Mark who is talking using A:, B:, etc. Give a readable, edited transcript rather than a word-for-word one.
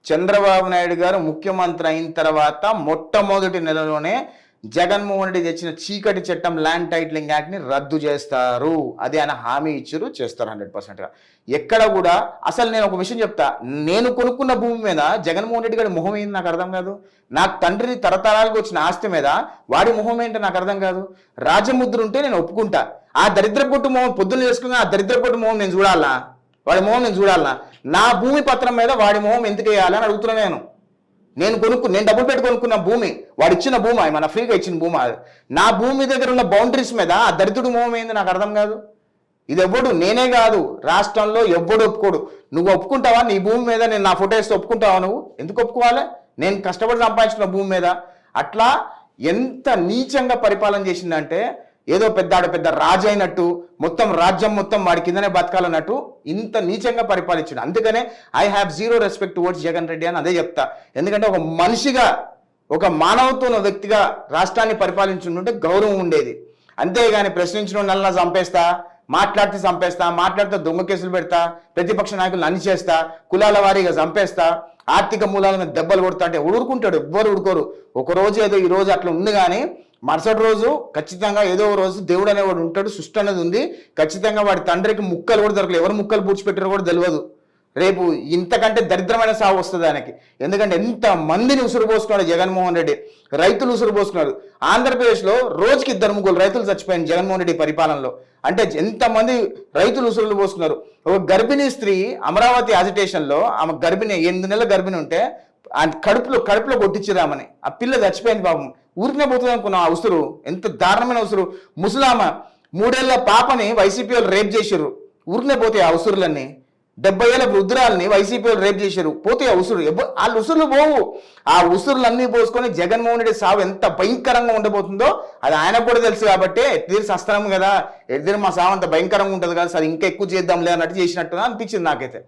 A: చంద్రబాబు నాయుడు గారు ముఖ్యమంత్రి అయిన తర్వాత మొట్టమొదటి నెలలోనే జగన్మోహన్ రెడ్డి తెచ్చిన చీకటి చట్టం ల్యాండ్ టైటిలింగ్ యాక్ట్ని రద్దు చేస్తారు. అది ఆయన హామీ ఇచ్చారు, చేస్తారు 100%గా. ఎక్కడ కూడా అసలు నేను ఒక విషయం చెప్తా, నేను కొనుక్కున్న భూమి మీద జగన్మోహన్ రెడ్డి గారి మొహం ఏంటి నాకు అర్థం కాదు. నాకు తండ్రి తరతరాలకు వచ్చిన ఆస్తి మీద వాడి మొహం ఏంటో నాకు అర్థం కాదు. రాజముద్ర ఉంటే నేను ఒప్పుకుంటా. ఆ దరిద్ర కొట్టు మొహం పొద్దున్న చేసుకున్నా ఆ దరిద్ర కొట్టు మొహం నేను చూడాలా, వాడి మొహం నేను చూడాలనా? నా భూమి పత్రం మీద వాడి మొహం ఎందుకు వేయాలని అడుగుతున్నా నేను డబ్బులు పెట్టి కొనుక్కున్న భూమి, వాడు ఇచ్చిన భూమి, మన ఫ్రీగా ఇచ్చిన భూమి. నా భూమి దగ్గర ఉన్న బౌండరీస్ మీద ఆ దరిద్రుడు మొహం ఏంది నాకు అర్థం కాదు. ఇది ఎవ్వడు, నేనే కాదు, రాష్ట్రంలో ఎవ్వడు ఒప్పుకోడు. నువ్వు ఒప్పుకుంటావా? నీ భూమి మీద నేను నా ఫోటో వేస్తే ఒప్పుకుంటావా? నువ్వు ఎందుకు ఒప్పుకోవాలి? నేను కష్టపడి సంపాదించిన భూమి మీద. అట్లా ఎంత నీచంగా పరిపాలన చేసిందంటే ఏదో పెద్ద రాజు అయినట్టు, మొత్తం రాజ్యం మొత్తం వాడి కిందనే బతకాలన్నట్టు ఇంత నీచంగా పరిపాలించాడు. అందుకనే I have zero respect towards Jagan Reddy అని అదే చెప్తా. ఎందుకంటే ఒక మనిషిగా, ఒక మానవత్వం వ్యక్తిగా రాష్ట్రాన్ని పరిపాలించుంటే గౌరవం ఉండేది. అంతేగాని ప్రశ్నించడం నల్ల చంపేస్తా, మాట్లాడితే చంపేస్తా, మాట్లాడితే దొంగ కేసులు పెడతా, ప్రతిపక్ష నాయకులను అన్ని చేస్తా, కులాల వారీగా చంపేస్తా, ఆర్థిక మూలాల మీద దెబ్బలు కొడతా అంటే ఊరుకుంటాడు? ఎవ్వరు ఊరుకోరు. ఒకరోజు ఏదో ఈ రోజు అట్లా ఉంది, కానీ మరుసటి రోజు ఖచ్చితంగా ఏదో ఒక రోజు దేవుడు అనేవాడు ఉంటాడు, సృష్టి అనేది ఉంది. ఖచ్చితంగా వాడి తండ్రికి ముక్కలు కూడా దొరకలేదు, ఎవరు ముక్కలు పూడ్చిపెట్టారో కూడా తెలియదు. రేపు ఇంతకంటే దరిద్రమైన సాగు వస్తుంది ఆయనకి. ఎందుకంటే ఎంత మందిని ఉసురు పోసుకున్నాడు జగన్మోహన్ రెడ్డి, రైతులు ఉసురు పోసుకున్నారు. ఆంధ్రప్రదేశ్లో రోజుకి 2-3 రైతులు చచ్చిపోయారు జగన్మోహన్ రెడ్డి పరిపాలనలో. అంటే ఎంతమంది రైతులు ఉసురులు పోసుకున్నారు. ఒక గర్భిణీ స్త్రీ అమరావతి అజిటేషన్లో, ఆమె గర్భిణి 8 నెలల గర్భిణి ఉంటే ఆ కడుపులో కొట్టించిరామని ఆ పిల్ల చచ్చిపోయింది. పాపం ఊరినే పోతుంది అనుకున్నాం. ఆ ఉసురు ఎంత దారుణమైన ఉసురు. ముసలామ 3 ఏళ్ల పాపని వైసీపీ వాళ్ళు రేప్ చేశారు, ఊరినే పోతాయి ఆ ఉసురులన్నీ. 70 ఏళ్ల వృద్ధురాలని వైసీపీ వాళ్ళు రేప్ చేశారు, పోతే ఆ ఉసురు. వాళ్ళ ఉసురులు పోవు. ఆ ఉసురులన్నీ పోసుకొని జగన్మోహన్ రెడ్డి సావు ఎంత భయంకరంగా ఉండబోతుందో అది ఆయనకు కూడా తెలుసు. కాబట్టి ఎత్తిరి సస్తానం కదా, ఎత్తిరి మా సావు అంత భయంకరంగా ఉంటుంది కదా, సరే ఇంకా ఎక్కువ చేద్దాంలే అన్నట్టు చేసినట్టుగా అనిపించింది నాకైతే.